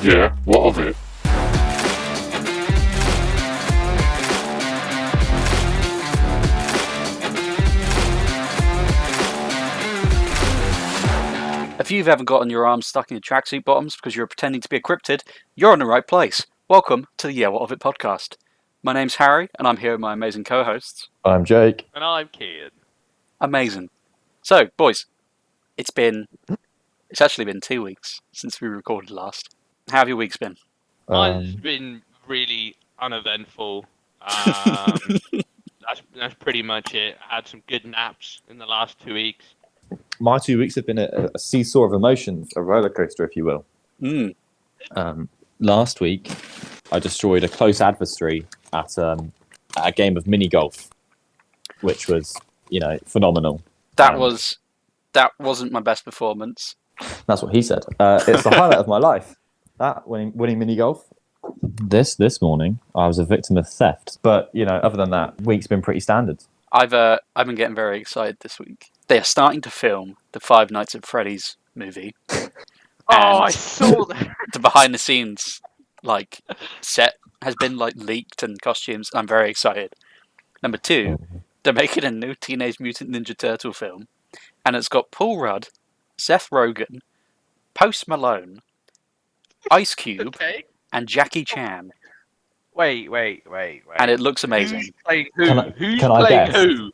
Yeah, what of it? If you've ever gotten your arms stuck in your tracksuit bottoms because you're pretending to be a cryptid, you're in the right place. Welcome to the Yeah What of It podcast. My name's Harry, and I'm here with my amazing co-hosts. I'm Jake. And I'm Kehan. Amazing. So, boys, it's actually been 2 weeks since we recorded last. How have your weeks been? Mine's been really uneventful. That's pretty much it. I had some good naps in the last 2 weeks. My 2 weeks have been a seesaw of emotions, a roller coaster, if you will. Last week, I destroyed a close adversary at a game of mini golf, which was, phenomenal. That wasn't my best performance. That's what he said. It's the highlight of my life. That winning mini golf. This morning, I was a victim of theft. But other than that, week's been pretty standard. I've been getting very excited this week. They are starting to film the Five Nights at Freddy's movie. I saw that. The behind the scenes set has been leaked and costumes. I'm very excited. Number 2, they're making a new Teenage Mutant Ninja Turtle film, and it's got Paul Rudd, Seth Rogen, Post Malone, Ice Cube, and Jackie Chan. Wait. And it looks amazing. Who's playing who? Can I guess? Who?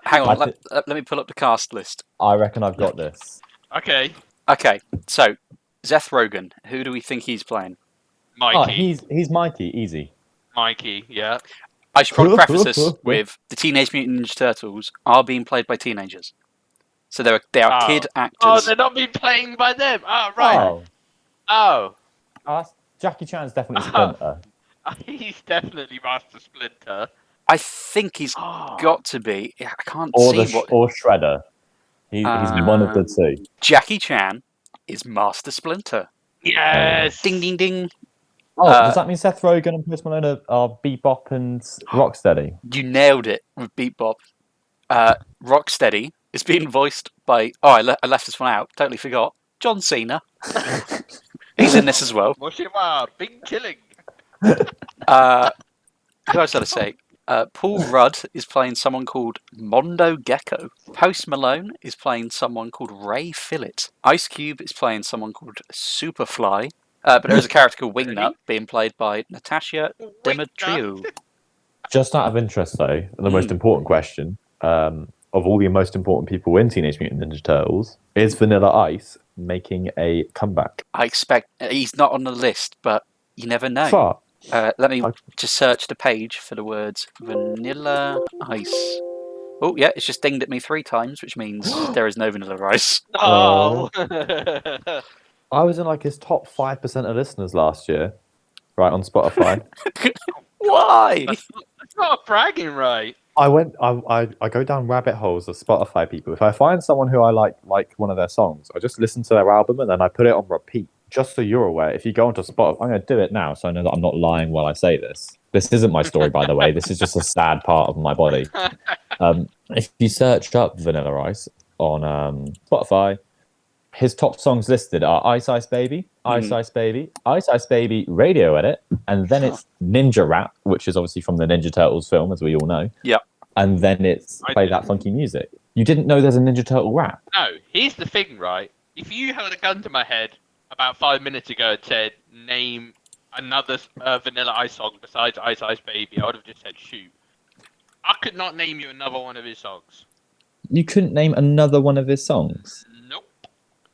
Hang on, let me pull up the cast list. I reckon I've got this. Okay. Okay, so Seth Rogen, who do we think he's playing? Mikey. Oh, he's Mikey, easy. Mikey, yeah. I should probably preface this with the Teenage Mutant Ninja Turtles are being played by teenagers. So they are kid actors. Oh, they're not being played by them. Oh, right. Oh. Jackie Chan's definitely Splinter. He's definitely Master Splinter. I think he's got to be. I can't Or see what. Or Shredder. He's one of the two. Jackie Chan is Master Splinter. Yes. Ding ding ding. Oh, does that mean Seth Rogen and Post Malone are Bebop and Rocksteady? You nailed it with Beatbop. Rocksteady is being voiced by. Oh, I left this one out. Totally forgot. John Cena. He's in this as well. Moshima, big killing. Who else did I say? Paul Rudd is playing someone called Mondo Gecko. Post Malone is playing someone called Ray Fillet. Ice Cube is playing someone called Superfly. But there's a character called Wingnut being played by Natasha Demetriou. Just out of interest, though, the most important question of all the most important people in Teenage Mutant Ninja Turtles, is Vanilla Ice making a comeback? I expect he's not on the list, but you never know. Fuck. Let me just search the page for the words Vanilla Ice. Oh, yeah, it's just dinged at me 3 times, which means there is no Vanilla Ice. Oh. I was in his top 5% of listeners last year, right, on Spotify. Why? That's not a bragging right. I go down rabbit holes of Spotify people. If I find someone who I like one of their songs, I just listen to their album and then I put it on repeat. Just so you're aware, if you go onto Spotify, I'm going to do it now so I know that I'm not lying while I say this. This isn't my story, by the way. This is just a sad part of my body. If you search up Vanilla Ice on Spotify, his top songs listed are Ice Ice Baby, Ice Ice Baby, Ice Ice Baby, Radio Edit, and then it's Ninja Rap, which is obviously from the Ninja Turtles film, as we all know. Yeah. And then it's Play That Funky Music. You didn't know there's a Ninja Turtle rap? No, here's the thing, right? If you held a gun to my head about 5 minutes ago and said, name another Vanilla Ice song besides Ice Ice Baby, I would have just said, shoot. I could not name you another one of his songs. You couldn't name another one of his songs? Nope.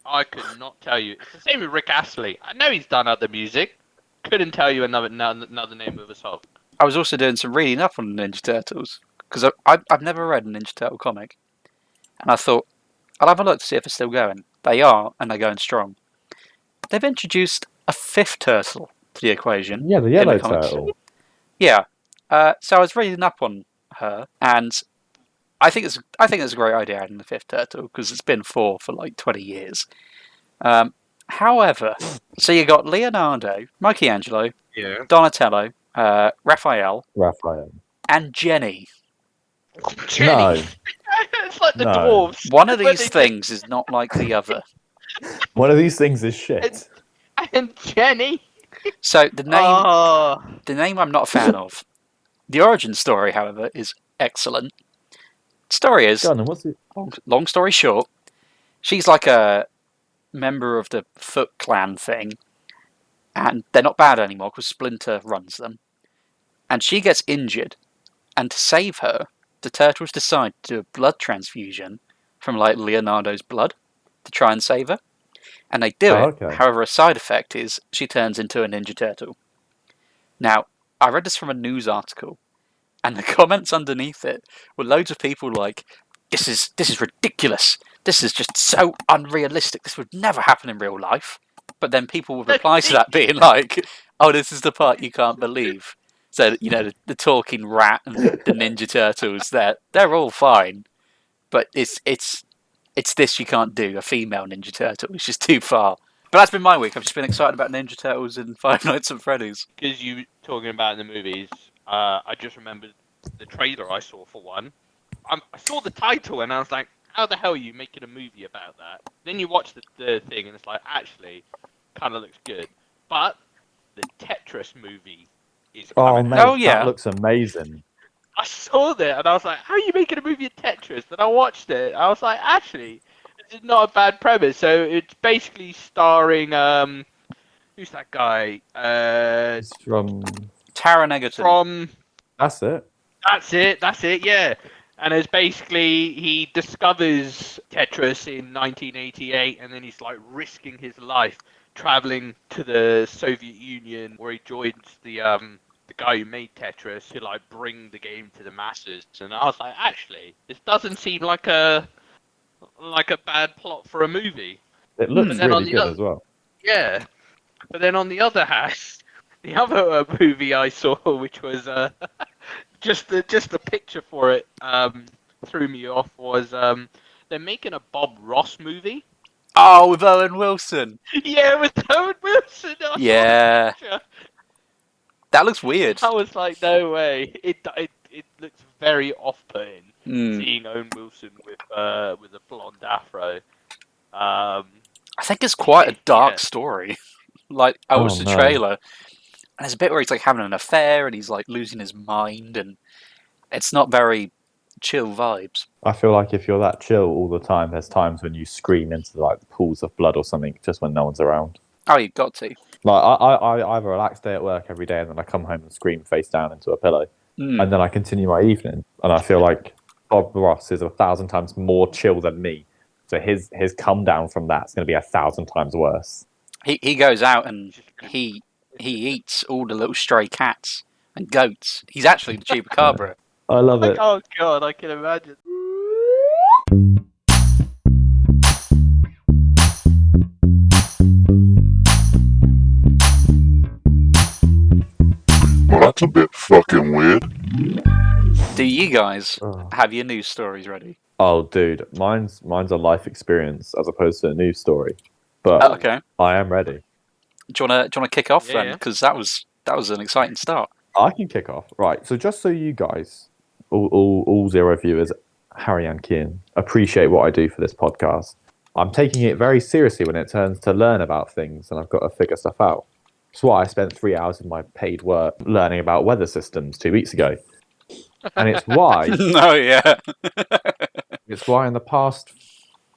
I could not tell you. It's the same with Rick Astley. I know he's done other music. Couldn't tell you another name of a song. I was also doing some reading up on the Ninja Turtles, because I've never read a Ninja Turtle comic. And I thought, I'll have a look to see if it's still going. They are, and they're going strong. They've introduced a 5th turtle to the equation. Yeah, the yellow turtle. Yeah. So I was reading up on her, and I think it's a great idea adding the 5th turtle, because it's been 4 for 20 years. However, so you got Leonardo, Michelangelo, Donatello, Raphael, and Jenny. No. It's like the dwarves. One of these things is not like the other. One of these things is shit. And Jenny. So the Oh, name I'm not a fan of. The origin story, however, is excellent. Story is, Go on, then, what's it? long story short, she's like a member of the Foot Clan thing, and they're not bad anymore because Splinter runs them. And she gets injured, and to save her, the Turtles decide to do a blood transfusion from like Leonardo's blood to try and save her. And they do it. Okay. However, a side effect is she turns into a Ninja Turtle. Now, I read this from a news article, and the comments underneath it were loads of people like, "This is ridiculous. This is just so unrealistic. This would never happen in real life." But then people would reply to that being like, "Oh, this is the part you can't believe." So the talking rat and the Ninja Turtles, they're all fine, but it's this you can't do. A female Ninja Turtle, it's just too far. But that's been my week. I've just been excited about Ninja Turtles and Five Nights at Freddy's. because you talking about in the movies, I just remembered the trailer I saw for one. I saw the title and I was like, how the hell are you making a movie about that? Then you watch the thing and it's like, actually, kind of looks good. But the Tetris movie is Oh, coming. mate, Oh, yeah. that looks amazing. I saw that and I was like, how are you making a movie of Tetris? And I watched it. I was like, actually, this is not a bad premise. So it's basically starring who's that guy? It's from. Taron Egerton. From That's it. That's it, yeah. And it's basically he discovers Tetris in 1988, and then he's like risking his life traveling to the Soviet Union, where he joins the guy who made Tetris to like bring the game to the masses. And I was like, actually, this doesn't seem like a bad plot for a movie. It looks But then on really the good other- as well. Yeah. But then on the other hand, the other movie I saw, which was just the picture for it threw me off, was they're making a Bob Ross movie. Oh, with Owen Wilson. Yeah, with Owen Wilson. I saw the Yeah. picture. That looks weird. I was like, no way. It looks very off-putting Hmm. seeing Owen Wilson with a blonde afro. I think it's quite a dark story. Like, I watched the no. trailer, and there's a bit where he's like having an affair and he's like losing his mind, and it's not very chill vibes. I feel like if you're that chill all the time, there's times when you scream into like pools of blood or something just when no one's around. Oh, you've got to. Like I have a relaxed day at work every day, and then I come home and scream face down into a pillow, Hmm. and then I continue my evening, and I feel like Bob Ross is 1,000 times more chill than me, so his come down from that's going to be 1,000 times worse. He goes out and he eats all the little stray cats and goats. He's actually the chupacabra. I love it. Oh god, I can imagine. Well, that's a bit fucking weird. Do you guys Oh. have your news stories ready? Oh, dude, mine's a life experience as opposed to a news story, but Oh, okay. I am ready. Do you wanna kick off Yeah, then? yeah. Because that was an exciting start. I can kick off. Right. So just so you guys, all zero viewers, Harry and Kehan, appreciate what I do for this podcast, I'm taking it very seriously when it turns to learn about things, and I've got to figure stuff out. That's why I spent 3 hours of my paid work learning about weather systems 2 weeks ago. And it's why Oh yeah. in the past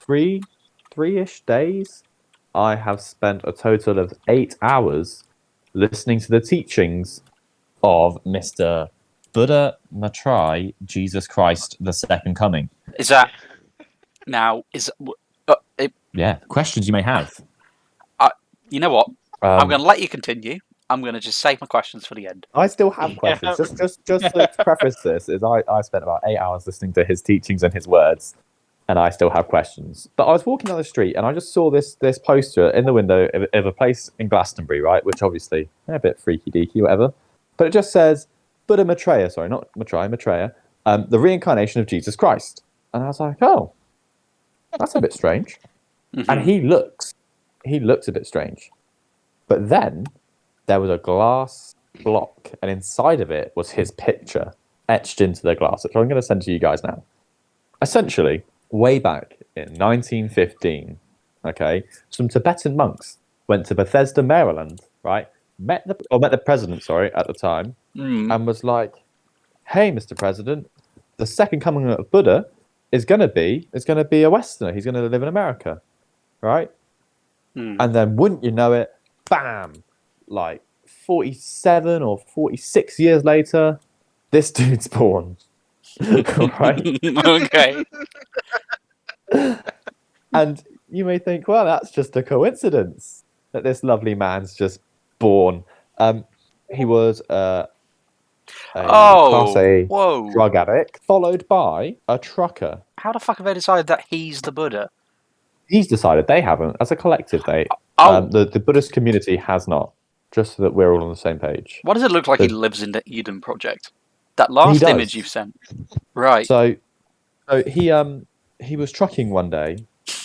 three-ish days, I have spent a total of 8 hours listening to the teachings of Mr. Buddha Matrai, Jesus Christ, the Second Coming. Is that now? Yeah, questions you may have. You know what? I'm Um, going to let you continue. I'm going to just save my questions for the end. I still have Yeah. questions. Just to preface this, is I spent about 8 hours listening to his teachings and his words, and I still have questions. But I was walking down the street and I just saw this poster in the window of a place in Glastonbury, right? Which obviously a bit freaky deaky, whatever. But it just says Buddha Maitreya, sorry, not Maitreya, Maitreya, the reincarnation of Jesus Christ. And I was like, oh, that's a bit strange. And he looks a bit strange. But then there was a glass block, and inside of it was his picture etched into the glass, which I'm going to send to you guys now. Essentially, way back in 1915, okay, some Tibetan monks went to Bethesda, Maryland, right? Met the president, sorry, at the time, and was like, "Hey, Mr. President, the second coming of Buddha is gonna be a Westerner. He's gonna live in America, right?" And then, wouldn't you know it, bam! Like 47 or 46 years later, this dude's born. Right? Okay. And you may think, well, that's just a coincidence that this lovely man's just born. He was a Class A whoa. drug addict, followed by a trucker. How the fuck have they decided that he's the Buddha? He's decided, they haven't. As a collective, Oh. the Buddhist community has not. Just so that we're all on the same page. Why does it look like he lives in the Eden Project? That last image you've sent. Right. So he was trucking one day,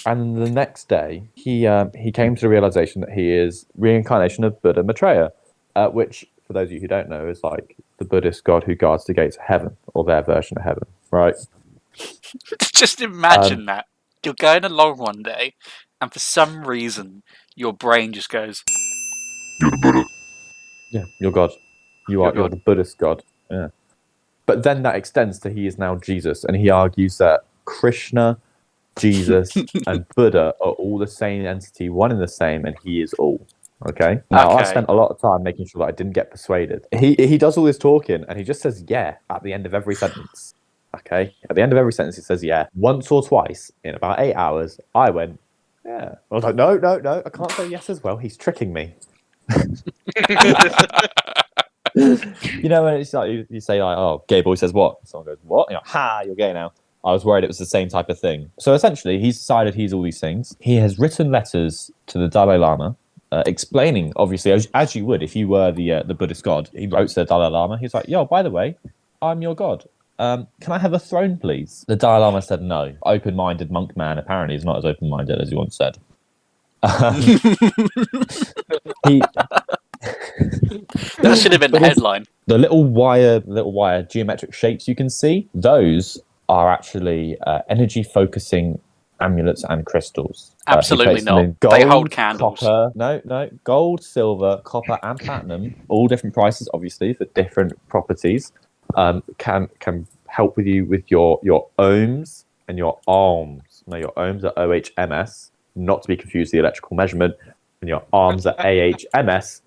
and the next day he came to the realization that he is reincarnation of Buddha Maitreya, which, for those of you who don't know, is like the Buddhist god who guards the gates of heaven, or their version of heaven, right? Just imagine that. You're going along one day, and for some reason, your brain just goes, You're the Buddha. Yeah, you're God. You're the Buddhist god. Yeah. But then that extends to he is now Jesus, and he argues that Krishna, Jesus, and Buddha are all the same entity, one and the same, and he is all. Okay. Now I spent a lot of time making sure that I didn't get persuaded. He does all this talking, and he just says yeah at the end of every sentence. Okay. At the end of every sentence, he says yeah. Once or twice in about 8 hours, I went, yeah. I was like, no, I can't say yes as well. He's tricking me. You know, when it's like you say like, "Oh, gay boy says what?" Someone goes, "What?" You're like, "Ha, you're gay now." I was worried it was the same type of thing. So essentially, he's decided he's all these things. He has written letters to the Dalai Lama, explaining, obviously, as you would if you were the Buddhist god. He wrote to the Dalai Lama. He's like, "Yo, by the way, I'm your god. Can I have a throne, please?" The Dalai Lama said no. Open-minded monk man apparently is not as open-minded as he once said. That should have been the headline. The little wire geometric shapes you can see, those are actually energy focusing amulets and crystals. Absolutely not. Gold, they hold candles. Copper, gold, silver, copper, and platinum. All different prices, obviously, for different properties. Can help with you with your ohms and your ohms. Now, your ohms are OHMS, not to be confused with the electrical measurement, and your arms are AHMS.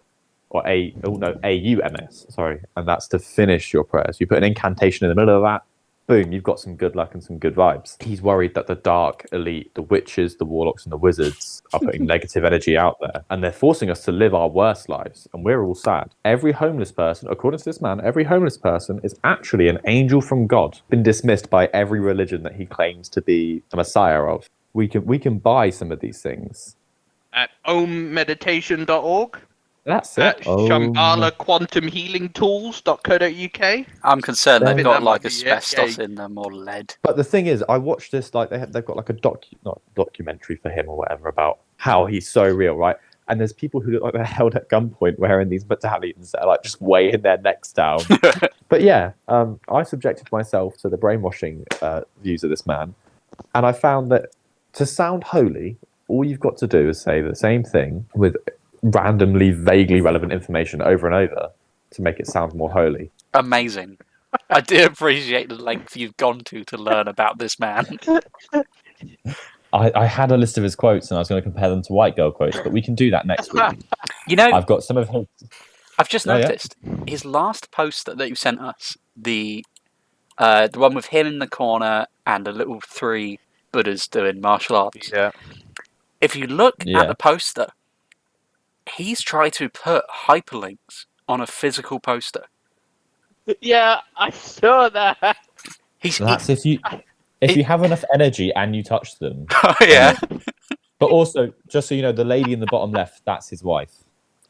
Or AUMS, sorry, and that's to finish your prayers. You put an incantation in the middle of that, boom, you've got some good luck and some good vibes. He's worried that the dark elite, the witches, the warlocks, and the wizards are putting negative energy out there, and they're forcing us to live our worst lives, and we're all sad. Every homeless person, according to this man, every homeless person is actually an angel from God, been dismissed by every religion that he claims to be a messiah of. We can buy some of these things. At ommeditation.org. That's at it. shambhalaquantumhealingtools.co.uk. I'm concerned they've got like might be asbestos in them or lead. But the thing is, I watched this, like they've got like a documentary for him or whatever about how he's so real, right? And there's people who look like they're held at gunpoint wearing these medallions that are like just weighing their necks down. But yeah, I subjected myself to the brainwashing views of this man, and I found that to sound holy, all you've got to do is say the same thing with randomly, vaguely relevant information over and over to make it sound more holy. Amazing. I do appreciate the length you've gone to learn about this man. I had a list of his quotes and I was going to compare them to white girl quotes, but we can do that next week. You know, I've got some of his. I've just noticed his last poster that you sent us, the one with him in the corner and the little 3 Buddhas doing martial arts. Yeah. If you look at the poster, he's tried to put hyperlinks on a physical poster. Yeah, I saw that. That's if you have enough energy and you touch them. Oh, yeah. But also, just so you know, the lady in the bottom left, that's his wife.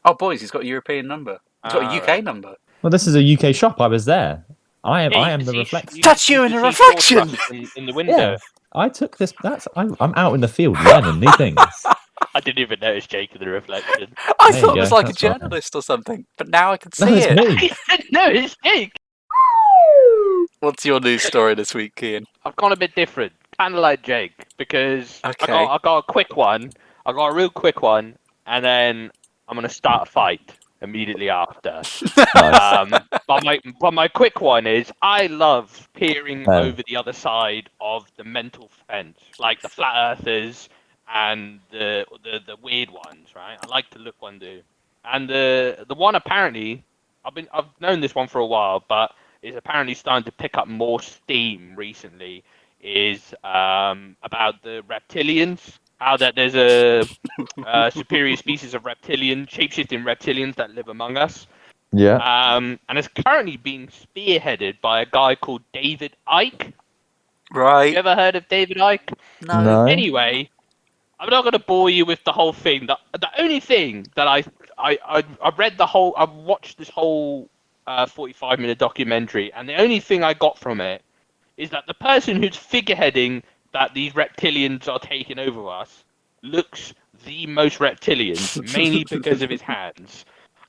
Oh, boys, he's got a European number. He's got a UK number. Well, this is a UK shop. I was there. I am the reflection. That's you in a reflection! In the window. Yeah, I took this. I'm out in the field learning new things. I didn't even notice Jake in the reflection. I thought it was like a journalist or something, but now I can see it. Me. No, it's Jake. What's your news story this week, Kehan? I've gone a bit different, kind of like Jake, because Okay. I got a quick one. I got a real quick one, and then I'm gonna start a fight immediately after. Nice. But my quick one is I love peering Yeah. over the other side of the mental fence, like the flat earthers and the weird ones, right? I like to look one do. And the one apparently I've known this one for a while, but is apparently starting to pick up more steam recently. Is about the reptilians. How that there's a superior species of shape-shifting reptilians that live among us. Yeah. And it's currently being spearheaded by a guy called David Icke. Right. You ever heard of David Icke? No. No. Anyway, I'm not going to bore you with the whole thing. The only thing that I watched this whole 45-minute documentary, and the only thing I got from it is that the person who's figureheading that these reptilians are taking over us looks the most reptilian, mainly because of his hands.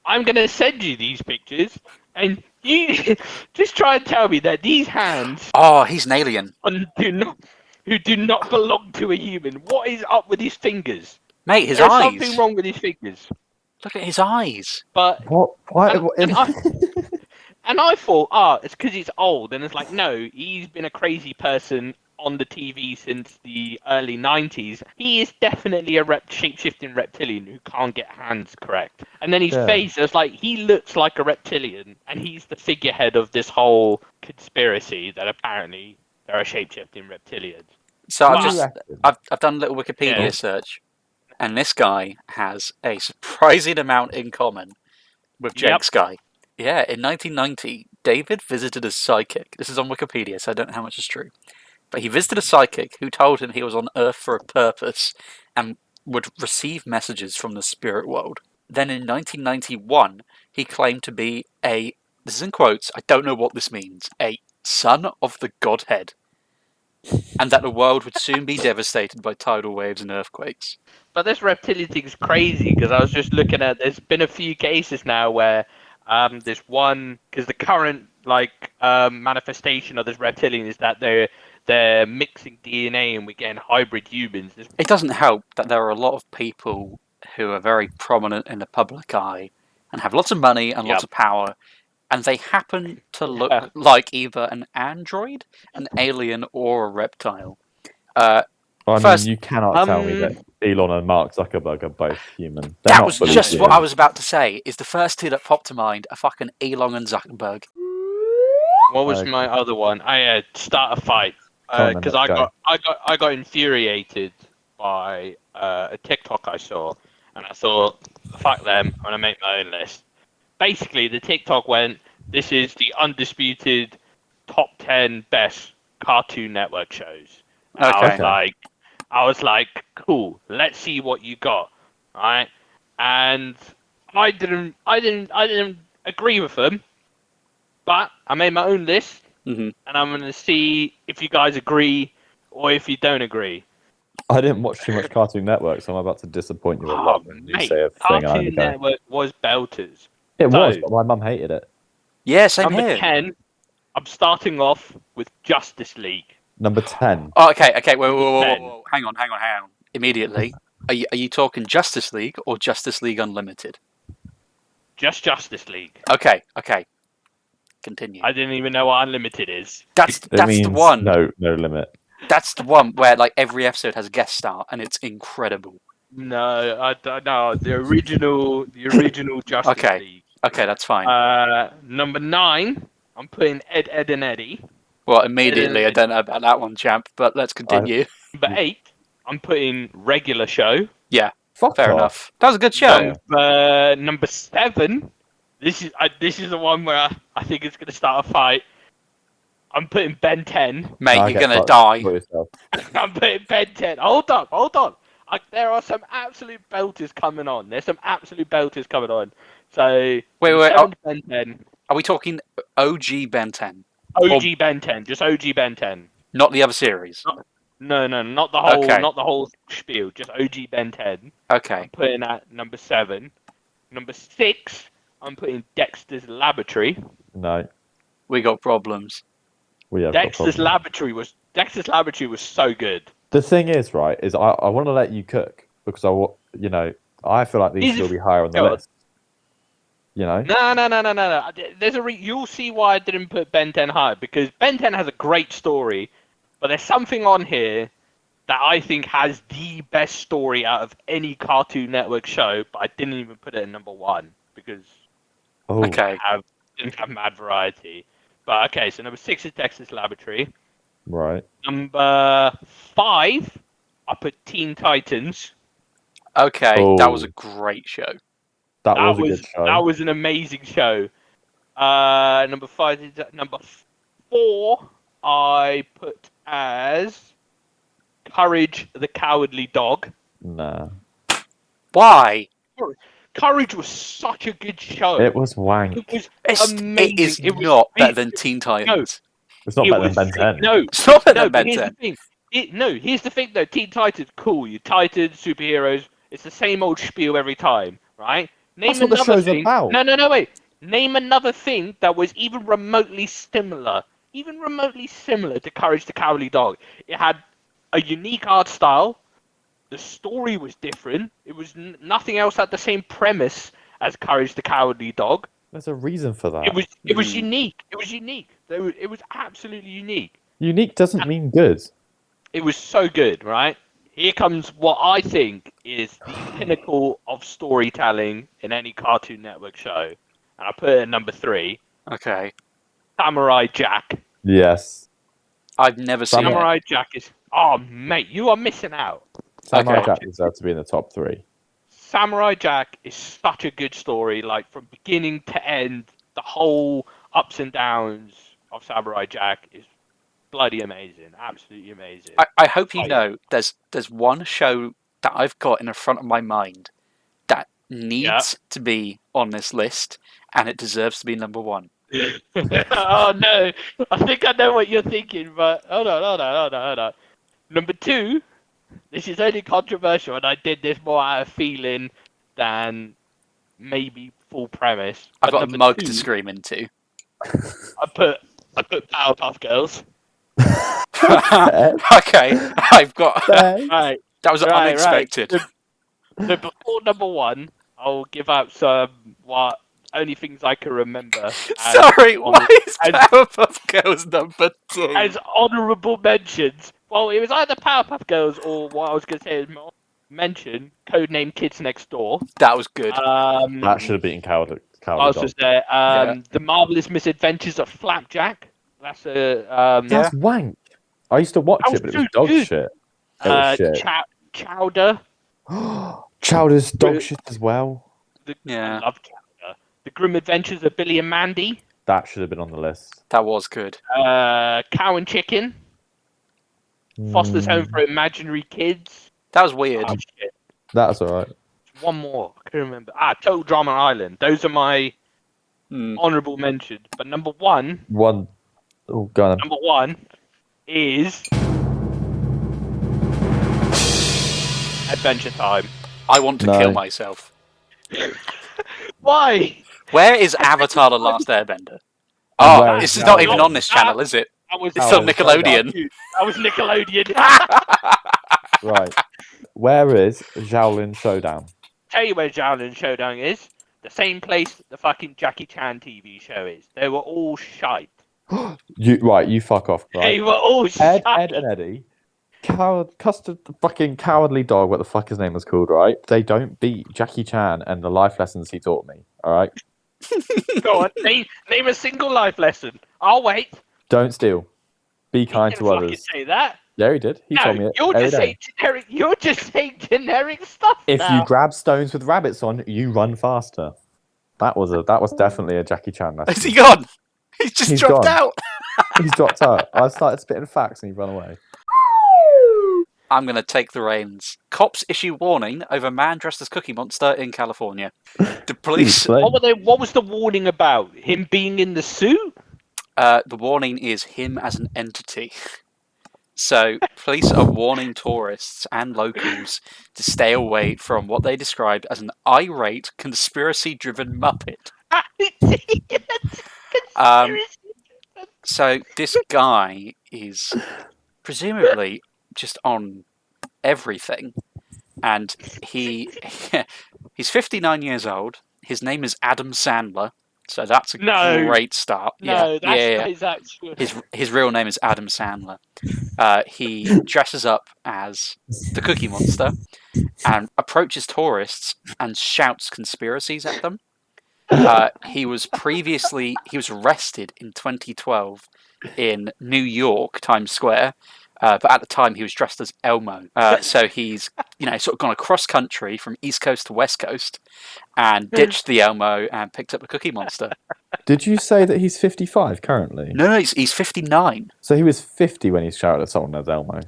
I'm going to send you these pictures, and you just try and tell me that these hands Oh, he's an alien. who do not belong to a human. What is up with his fingers? Mate, his There's eyes. something wrong with his fingers. Look at his eyes. But What? Why? and I thought, it's because he's old. And it's like, no, he's been a crazy person on the TV since the early 90s. He is definitely a shape-shifting reptilian who can't get hands correct. And then his face is like, he looks like a reptilian, and he's the figurehead of this whole conspiracy that apparently there are shape-shifting reptilians. So Wow. I've done a little Wikipedia Yeah. search, and this guy has a surprising amount in common with Jake's guy. Yeah, in 1990, David visited a psychic. This is on Wikipedia, so I don't know how much is true. But he visited a psychic who told him he was on Earth for a purpose and would receive messages from the spirit world. Then in 1991, he claimed to be this is in quotes, I don't know what this means, a son of the Godhead. And that the world would soon be devastated by tidal waves and earthquakes. But this reptilian thing is crazy because I was just looking at. There's been a few cases now where there's one because the current manifestation of this reptilian is that they're mixing DNA and we're getting hybrid humans. It doesn't help that there are a lot of people who are very prominent in the public eye and have lots of money and lots of power, and they happen to look like either an android, an alien, or a reptile. You cannot tell me that Elon and Mark Zuckerberg are both human. That was just what I was about to say. Is the first two that popped to mind are fucking Elon and Zuckerberg. What was my other one? I had start a fight because I got infuriated by a TikTok I saw, and I thought, fuck them, I'm gonna make my own list. Basically, the TikTok went, this is the undisputed top 10 best Cartoon Network shows. Okay. I was like, cool, let's see what you got, right? And I didn't agree with them, but I made my own list, and I'm gonna see if you guys agree or if you don't agree. I didn't watch too much Cartoon Network, so I'm about to disappoint you a lot when you say a thing. Cartoon Network was belters. It was, but my mum hated it. Yeah, same Number here. 10, I'm starting off with Justice League. Number 10. Oh, okay. Whoa. Hang on. Immediately. Are you talking Justice League or Justice League Unlimited? Just Justice League. Okay. Continue. I didn't even know what Unlimited is. That's the one. No limit. That's the one where like every episode has a guest star and it's incredible. No, the original Justice League. Okay, that's fine. Number 9, I'm putting Ed, and Eddie. Well, immediately, I don't know about that one, champ, but let's continue. Number 8, I'm putting Regular Show. Yeah, Fuck fair off. enough. That was a good show. Number 7, this is the one where I think it's going to start a fight. I'm putting Ben 10. Mate, you're going to die. I'm putting Ben 10. Hold on. There are some absolute belters coming on. So, wait. Ben 10. Are we talking OG Ben 10? OG Ben 10, just OG Ben 10. Not the other series? No, not the whole spiel, just OG Ben 10. Okay. I'm putting at number 7. Number 6, I'm putting Dexter's Laboratory. No. We got problems. Dexter's Laboratory was so good. The thing is, right, is I want to let you cook because I feel like these should all be higher on the Go on. list. You know? No. There's you'll see why I didn't put Ben 10 high, because Ben 10 has a great story, but there's something on here that I think has the best story out of any Cartoon Network show, but I didn't even put it in number 1 because Oh, Okay. didn't have mad variety. But okay, so number 6 is Dexter's Laboratory. right. Number 5, I put Teen Titans. Okay, that was a Oh. great show. That was a good show. That was an amazing show. Number 5 is number 4. I put as Courage the Cowardly Dog. Nah. Why? Courage was such a good show. It was wank. It was It amazing. is It was not better it- than Teen Titans. It's not it better was than Ben 10. No, It's not better no. than But Ben here's 10. the thing. Here's the thing though. Teen Titans, cool. You Titans, superheroes. It's the same old spiel every time, right? Name That's what the another show's thing. about. No, wait. Name another thing that was even remotely similar to Courage the Cowardly Dog. It had a unique art style. The story was different. It was nothing else had the same premise as Courage the Cowardly Dog. There's a reason for that. It was unique. It was unique. It was absolutely unique. Unique doesn't mean good. It was so good, right? Here comes what I think is the pinnacle of storytelling in any Cartoon Network show. And I put it at number 3, Okay. Samurai Jack. Yes. I've never seen it. Samurai Jack is... Oh, mate, you are missing out. Samurai Okay. Jack deserves to be in the top 3. Samurai Jack is such a good story, like from beginning to end, the whole ups and downs of Samurai Jack is bloody amazing, absolutely amazing. I hope you Right. know there's one show that I've got in the front of my mind that needs to be on this list, and it deserves to be number 1. Oh no, I think I know what you're thinking, but hold on. Number 2, this is only controversial, and I did this more out of feeling than maybe full premise. I've But got a number mug 2, to scream into. I put Powerpuff Girls. Okay, I've got. Right. That was unexpected. Right. So before number 1, I'll give out some only things I can remember. Sorry, why is Powerpuff Girls number 2? As honourable mentions. Well, it was either Powerpuff Girls or what I was going to say is mention Codename Kids Next Door. That was good. That should have beaten Cowardly What else Dog. was there? Yeah. The Marvelous Misadventures of Flapjack. That's a That's wank. I used to watch That it, but was it was so dog good. shit. It was shit. Chowder. Chowder's dog shit as well. Yeah. I love Chowder. The Grim Adventures of Billy and Mandy. That should have been on the list. That was good. Cow and Chicken. Foster's Home Mm, for Imaginary Kids. That was weird. Oh, shit. That's alright. One more. I can't remember. Total Drama Island. Those are my honourable mentions. But number 1 Oh, go on. Number 1 is Adventure Time. I want to No. kill myself. Why? Where is Avatar: The Last Airbender? And Oh, where this is is not Shaolin? even on this channel, is it? That was It's on Shaolin Nickelodeon. That was Nickelodeon. Right. Where is Shaolin Showdown? Tell you where Shaolin Showdown is. The same place the fucking Jackie Chan TV show is. They were all shite. You fuck off, They right? were all shite. Ed and Eddie. Custard, the fucking Cowardly Dog, what the fuck his name was called, right? They don't beat Jackie Chan and the life lessons he taught me, alright? Go on, name a single life lesson. I'll wait. Don't steal. Be You kind didn't to fucking others. say that. Yeah, he did. He told me No, it. you're every just day. saying generic. You're just saying generic stuff. If now. you grab stones with rabbits on, you run faster. That was definitely a Jackie Chan Is lesson. he gone? He's just He's dropped gone. out. He's dropped out. I started spitting facts and he ran away. I'm going to take the reins. Cops issue warning over man dressed as Cookie Monster in California. The police. Explain. What was the warning about? Him being in the suit? The warning is him as an entity. So, police are warning tourists and locals to stay away from what they described as an irate, conspiracy-driven Muppet. So, this guy is presumably just on everything, and he He's 59 years old. His name is Adam Sandler, so that's a No. great start. No, yeah, that's yeah. his actual. His real name is Adam Sandler. He dresses up as the Cookie Monster and approaches tourists and shouts conspiracies at them. He was arrested in 2012 in New York, Times Square, but at the time he was dressed as Elmo. So he's sort of gone across country from East Coast to West Coast and ditched the Elmo and picked up the Cookie Monster. Did you say that he's 55 currently? No, he's 59. So he was 50 when he shouted at someone as Elmo.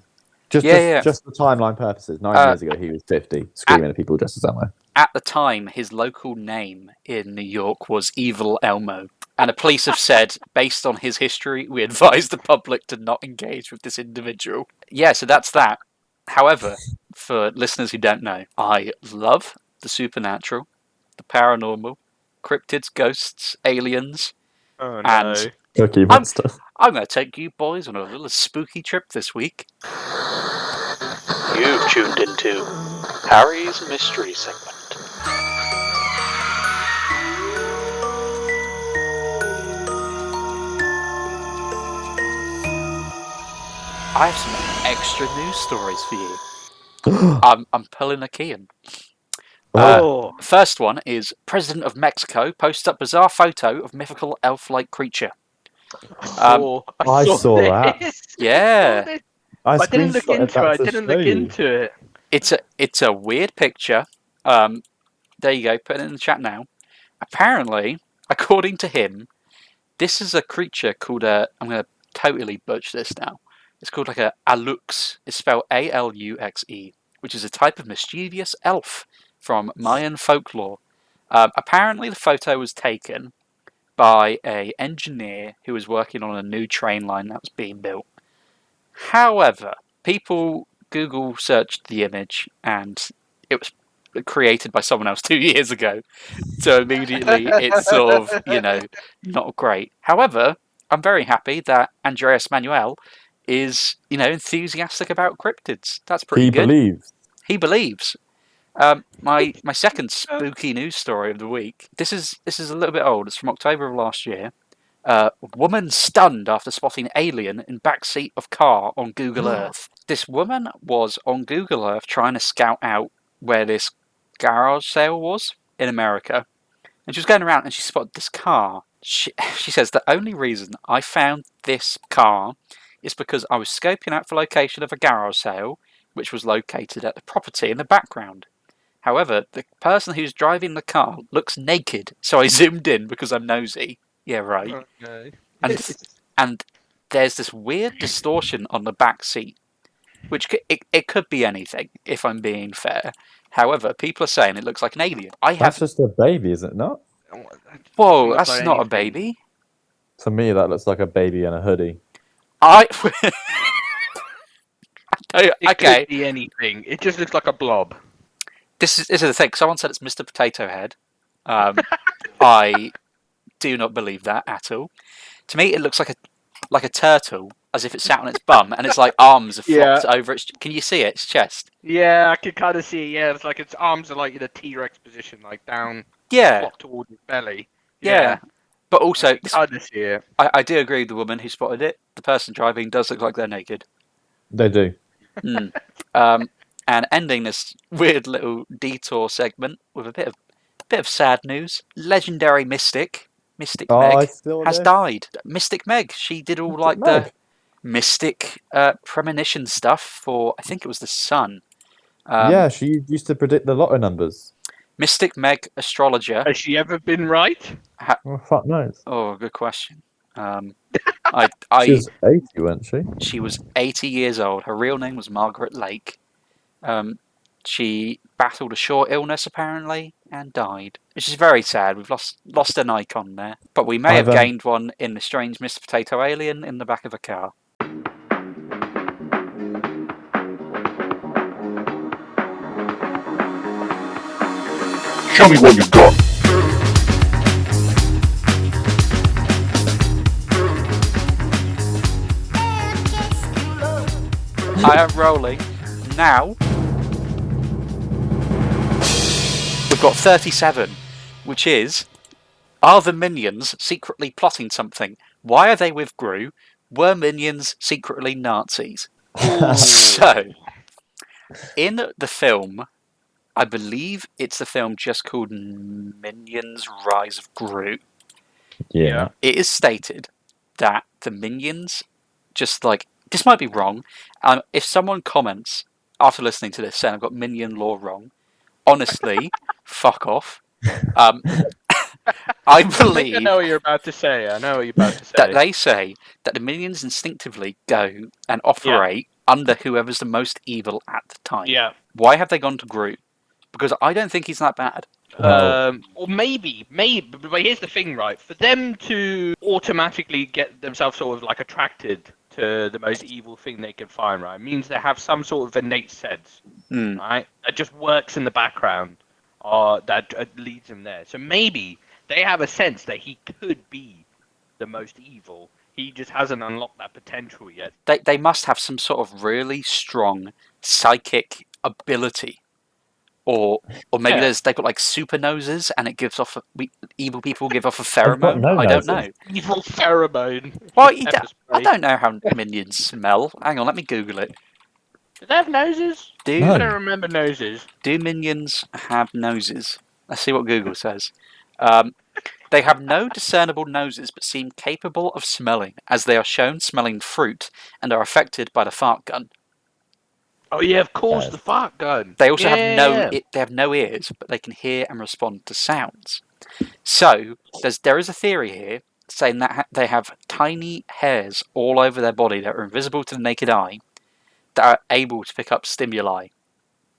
Just for timeline purposes, 9 years ago he was 50, screaming at people dressed as Elmo. At the time, his local name in New York was Evil Elmo. And the police have said, based on his history, we advise the public to not engage with this individual. Yeah, so that's that. However, for listeners who don't know, I love the supernatural, the paranormal, cryptids, ghosts, aliens, Oh, no. and Cookie Monster. I'm going to take you boys on a little spooky trip this week. You've tuned into Harry's Mystery Segment. I have some extra news stories for you. I'm pulling a Kehan. First one is President of Mexico posts up bizarre photo of mythical elf-like creature. I saw that. Yeah. I didn't look into it. It's a weird picture. There you go. Put it in the chat now. Apparently, according to him, this is a creature called I'm going to totally butcher this now. It's called like a alux. It's spelled A-L-U-X-E, which is a type of mischievous elf from Mayan folklore. Apparently, the photo was taken by an engineer who was working on a new train line that was being built. However, people Google searched the image and it was created by someone else 2 years ago. So immediately it's sort of, not great. However, I'm very happy that Andreas Manuel is, enthusiastic about cryptids. That's pretty good. He believes. My second spooky news story of the week. This is a little bit old. It's from October of last year. Woman stunned after spotting alien in backseat of car on Google Earth. This woman was on Google Earth trying to scout out where this garage sale was in America. And she was going around and she spotted this car. She says, the only reason I found this car is because I was scoping out for location of a garage sale, which was located at the property in the background. However, the person who's driving the car looks naked, so I zoomed in because I'm nosy. Yeah, right. Okay. And there's this weird distortion on the back seat, which it could be anything, if I'm being fair. However, people are saying it looks like an alien. That's just a baby, is it not? Whoa, that's not a baby. To me, that looks like a baby in a hoodie. It could be anything. It just looks like a blob. This is the thing. Someone said it's Mr. Potato Head. I do not believe that at all. To me, it looks like a turtle, as if it's sat on its bum, and its like arms are flopped over its. Can you see it? Its chest. Yeah, I can kind of see it. Yeah, it's like its arms are like in a T-Rex position, like down. Yeah. Flopped towards its belly. Yeah. But also, I kind of see it. I do agree with the woman who spotted it. The person driving does look like they're naked. They do. And ending this weird little detour segment with a bit of sad news. Legendary Mystic Meg has died. Mystic Meg. She did all the mystic premonition stuff for, I think it was the Sun. She used to predict the lotto numbers. Mystic Meg, astrologer. Has she ever been right? Fuck knows. Oh, good question. She was 80, wasn't she? She was 80 years old. Her real name was Margaret Lake. She battled a short illness, apparently, and died. Which is very sad. We've lost an icon there. But we may have gained one in the strange Mr. Potato alien in the back of a car. Show me what you got. I am rolling now with I've got 37, which is, are the minions secretly plotting something? Why are they with Gru? Were minions secretly Nazis? So, in the film, I believe it's the film just called Minions Rise of Gru. Yeah. It is stated that the minions, just like, this might be wrong. If someone comments after listening to this saying I've got minion lore wrong, honestly, fuck off. I believe I know what you're about to say. that they say that the minions instinctively go and operate under whoever's the most evil at the time. Yeah. Why have they gone to Groot? Because I don't think he's that bad. Well- Or maybe, but here's the thing, right? For them to automatically get themselves sort of like attracted to the most evil thing they can find, right, means they have some sort of innate sense, right, that just works in the background, that leads them there. So maybe they have a sense that he could be the most evil. He just hasn't unlocked that potential yet. They must have some sort of really strong psychic ability. Or maybe they've got like super noses and it gives off evil people give off a pheromone. no I don't noses. know. Evil pheromone. Well, Pepper I spray. don't know how minions smell. Hang on, let me Google it. Do they have noses? No. I don't remember noses. Do minions have noses? Let's see what Google says. They have no discernible noses, but seem capable of smelling, as they are shown smelling fruit and are affected by the fart gun. Oh yeah, of course, Yes. the fart gun. They also Yeah. they have no ears, but they can hear and respond to sounds. So there is a theory here saying that they have tiny hairs all over their body that are invisible to the naked eye, that are able to pick up stimuli.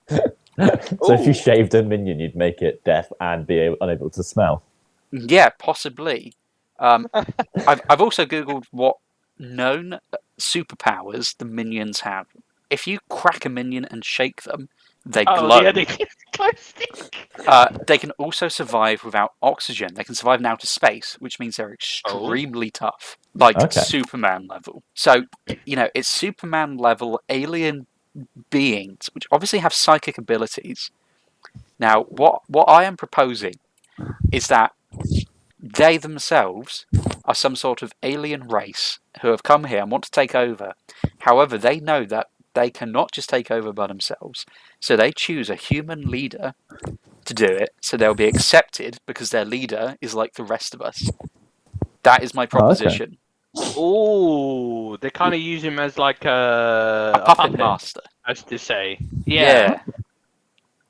So if Ooh. you shaved a minion, you'd make it deaf and be unable to smell. Yeah, possibly. I've also googled what known superpowers the minions have. If you crack a minion and shake them, they glow. Yeah, they glow stick. They can also survive without oxygen. They can survive in outer space, which means they're extremely tough, like Superman level. So, it's Superman level alien beings, which obviously have psychic abilities. Now, what I am proposing is that they themselves are some sort of alien race who have come here and want to take over. However, they know that they cannot just take over by themselves, so they choose a human leader to do it, so they'll be accepted because their leader is like the rest of us. That is my proposition. Oh, they kind of use him as like a Puppet master. as to say. Yeah.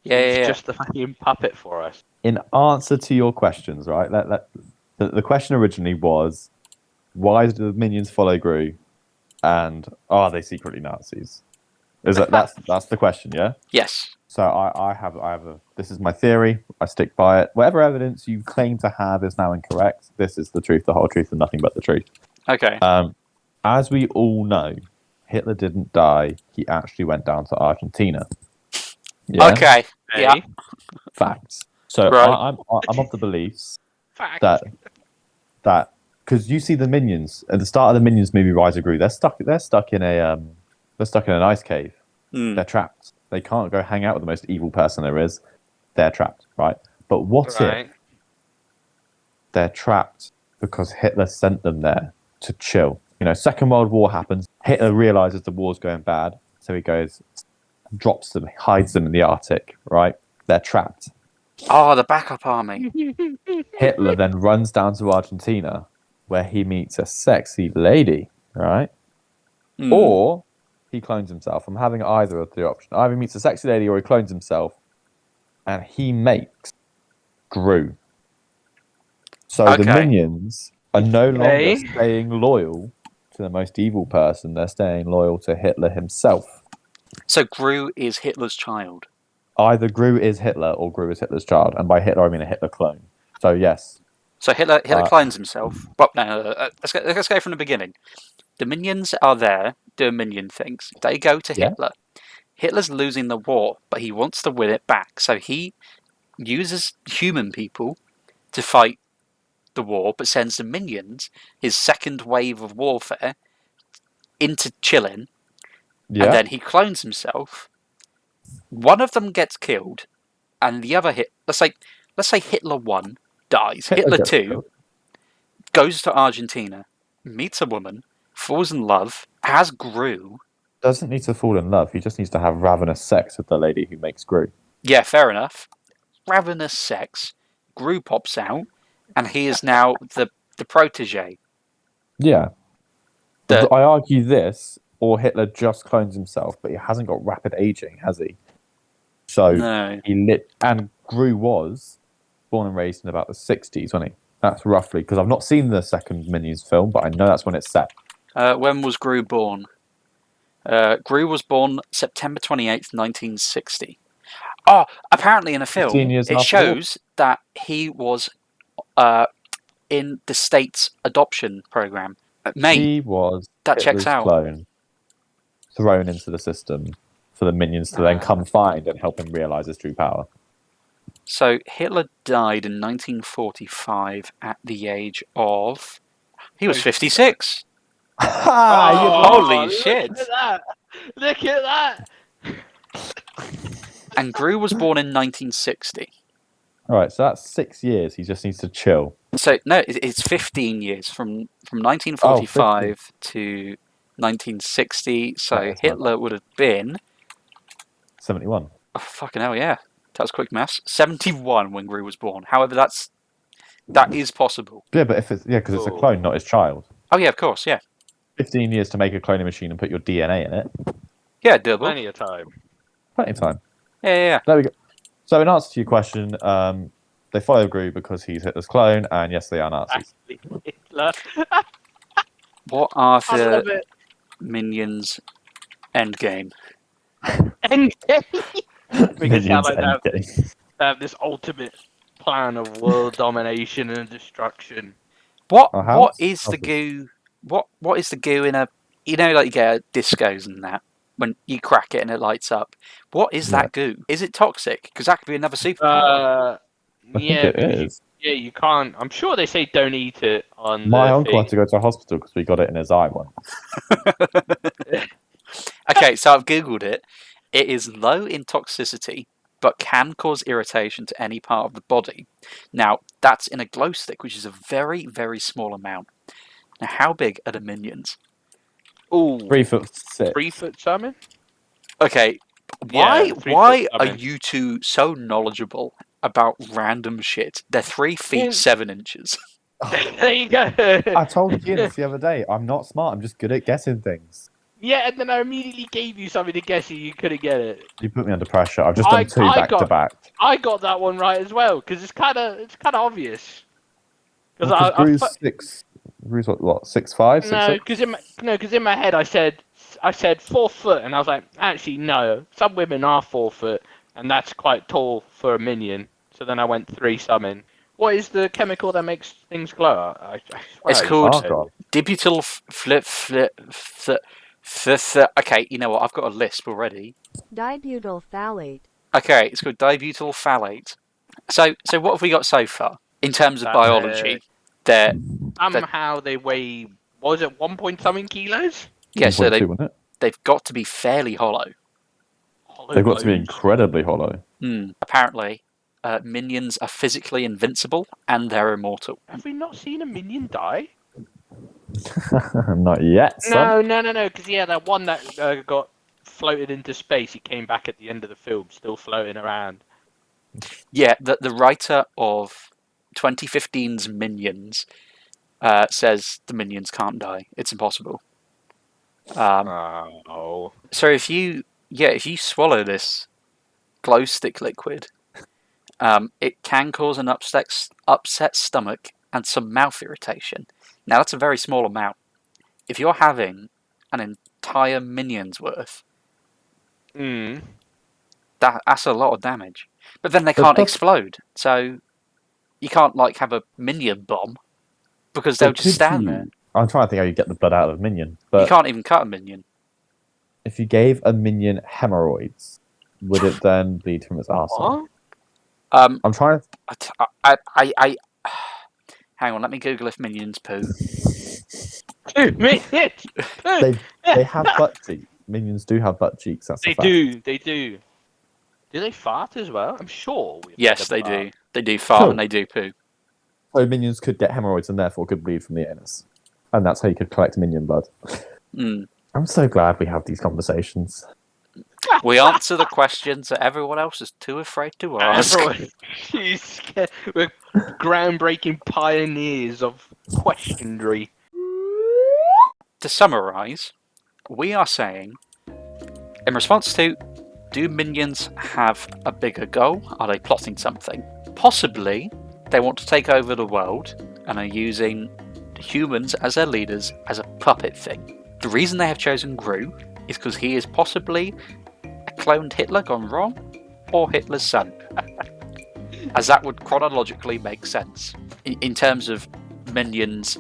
He's just the fucking puppet for us. In answer to your questions, right? The question originally was, why do the minions follow Gru, and are they secretly Nazis? That's the question, yeah? Yes. So I have this is my theory. I stick by it. Whatever evidence you claim to have is now incorrect. This is the truth, the whole truth, and nothing but the truth. Okay. As we all know, Hitler didn't die. He actually went down to Argentina. Yeah? Okay. Yeah. Facts. So Right. I'm of the beliefs Fact. that because you see the minions at the start of the Minions movie Rise of Gru, they're stuck in an ice cave. They're trapped. They can't go hang out with the most evil person there is. They're trapped, right? But what if they're trapped because Hitler sent them there to chill? Second World War happens. Hitler realizes the war's going bad, so he goes, drops them, hides them in the Arctic, right? They're trapped. Oh, the backup army. Hitler then runs down to Argentina, where he meets a sexy lady, right? Or he clones himself. I'm having either of the options. Either he meets a sexy lady or he clones himself, and he makes Gru. So the minions are no longer staying loyal to the most evil person. They're staying loyal to Hitler himself. So Gru is Hitler's child. Either Gru is Hitler or Gru is Hitler's child. And by Hitler, I mean a Hitler clone. So yes. So Hitler clones himself. Well, no, let's go from the beginning. The minions are there doing minion things. They go to Hitler. Hitler's losing the war, but he wants to win it back. So he uses human people to fight the war, but sends the minions, his second wave of warfare, into chilling. And then he clones himself. One of them gets killed, and the other let's say Hitler 1 dies. Hitler Hitler gets 2 killed. goes to Argentina, meets a woman, falls in love, has Gru. Doesn't need to fall in love. He just needs to have ravenous sex with the lady who makes Gru. Yeah, fair enough. Ravenous sex. Gru pops out, and he is now the protege. Yeah. The- I argue this, or Hitler just clones himself, but he hasn't got rapid aging, has he? So No. and Gru was born and raised in about the 60s, wasn't he? That's roughly, because I've not seen the second Minions film, but I know that's when it's set. When was Gru born? Gru was born September 28th, 1960. Oh, apparently in a 15 film, years it after the war. shows that he was in the state's adoption program. Mate, He was that checks Hitler's out. clone thrown into the system for the Minions to then come find and help him realize his true power. So Hitler died in 1945 at the age of... He was 56. Holy shit. Look at that! Look at that! And Gru was born in 1960. All right, so that's 6 years. He just needs to chill. So, no, it's 15 years from 1945 to 1960. So Right, that's Hitler would have been... 71. Oh, fucking hell, yeah. That was quick maths. 71 when Gru was born. However, that is possible. Yeah, but because it's a clone, not his child. Oh, yeah, of course, yeah. 15 years to make a cloning machine and put your DNA in it. Yeah, doable. Plenty of time. Plenty of time. Yeah. There we go. So in answer to your question, they follow Gru because he's Hitler's clone, and yes, they are Nazis. Hitler. What are I love the it. Minions Endgame? Endgame. Make it sound Minions like that. Endgame. They have this ultimate plan of world domination and destruction. What how? is the Okay. goo? What is the goo in a? You know, like you get discos and that when you crack it and it lights up. What is that goo? Is it toxic? Because that could be another superpower. I think Yeah, it because is. you can't. I'm sure they say don't eat it on My the uncle thing. had to go to a hospital because we got it in his eye once. Okay, so I've googled it. It is low in toxicity, but can cause irritation to any part of the body. Now, that's in a glow stick, which is a very, very small amount. Now, how big are the minions? Ooh, 3'6". 3 foot salmon? Okay, Yeah, why 3 why foot are salmon. you two so knowledgeable about random shit? They're 3 feet Yeah. 7 inches. There you go. I told Guinness the other day, I'm not smart, I'm just good at guessing things. Yeah, and then I immediately gave you something to guess and you couldn't get it. You put me under pressure. I've just done two back to back. I got that one right as well because it's kind of obvious. Because Gru's what, 6'5", 6'6"? No, because in my head I said 4 foot, and I was like, actually no, some women are 4 foot, and that's quite tall for a minion. So then I went 3 summon. What is the chemical that makes things glow? I swear It's I called used to know. dibutyl Okay, you know what? I've got a lisp already. Dibutyl phthalate. Okay, it's called dibutyl phthalate. So what have we got so far in terms of That, biology? They're Somehow they weigh, what was it, 1 point something kilos? yeah, so 1.2, wasn't it? they've got to be fairly hollow. They've got to be incredibly hollow. Apparently, minions are physically invincible and they're immortal. Have we not seen a minion die? Not yet, son. No, because that one that got floated into space, he came back at the end of the film, still floating around. Yeah, the writer of 2015's Minions says the minions can't die. It's impossible. Oh. So if you swallow this glow stick liquid, it can cause an upset stomach and some mouth irritation. Now that's a very small amount. If you're having an entire minion's worth, that's a lot of damage. But then they can't explode, so you can't have a minion bomb because they'll just stand there. I'm trying to think how you get the blood out of a minion. You But can't even cut a minion. if you gave a minion hemorrhoids, would it then bleed from its arsehole? What? I'm trying to... Hang on, let me Google if minions poo. 2 minutes! They have butt cheeks. Minions do have butt cheeks. That's a fact. They do. Do they fart as well? I'm sure. Yes, they do. They do fart and they do poo. So minions could get hemorrhoids and therefore could bleed from the anus. And that's how you could collect minion blood. Mm. I'm so glad we have these conversations. We answer the questions that everyone else is too afraid to ask. We're groundbreaking pioneers of questionary. To summarise, we are saying, in response to, do minions have a bigger goal? Are they plotting something? Possibly, they want to take over the world and are using humans as their leaders as a puppet thing. The reason they have chosen Gru is because he is possibly a cloned Hitler gone wrong, or Hitler's son. As that would chronologically make sense. In terms of minions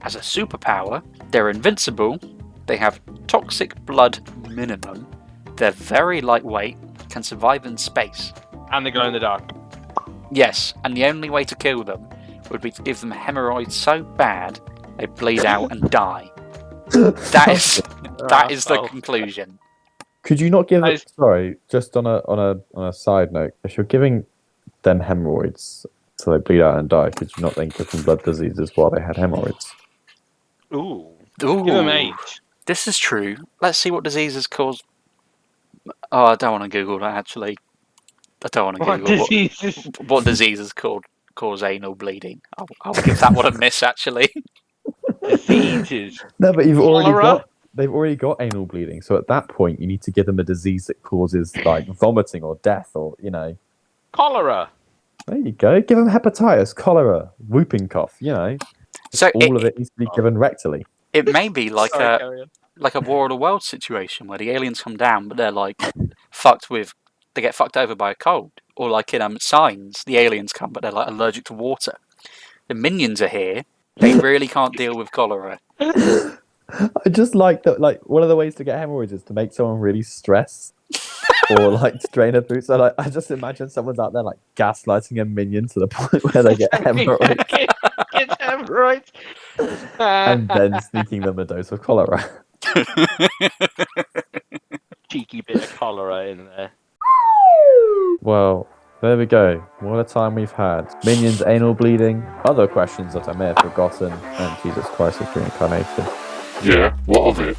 as a superpower, they're invincible, they have toxic blood minimum, they're very lightweight, can survive in space. And they glow in the dark. Yes, and the only way to kill them would be to give them hemorrhoids so bad they bleed out and die. That is the conclusion. Could you not give I- it? Sorry, just on a side note, if you're giving them hemorrhoids so they bleed out and die, could you not then give them blood diseases while they had hemorrhoids? Ooh. Ooh, Give them age. this is true. Let's see what diseases cause. Oh, I don't want to Google that actually. I don't want to What Google diseases? what diseases cause anal bleeding. I'll give that one a miss actually. Diseases. No, but Cholera? they've already got anal bleeding. So at that point, you need to give them a disease that causes like vomiting or death, or Cholera. There you go. Give them hepatitis, cholera, whooping cough. So All of it needs to be given rectally. it may be like Sorry, carry on. a War of the Worlds situation where the aliens come down, but they're like they get fucked over by a cold, or like in Signs, the aliens come, but they're like allergic to water. The minions are here; they really can't deal with cholera. I just like that. Like one of the ways to get hemorrhoids is to make someone really stressed, or like to drain a food. So like, I just imagine someone's out there like gaslighting a minion to the point where they get hemorrhoids, Get hemorrhoids. and then sneaking them a dose of cholera. Cheeky bit of cholera in there. Well, there we go. What a time we've had. Minions, anal bleeding, other questions that I may have forgotten, and Jesus Christ, of reincarnation. Yeah, what of it?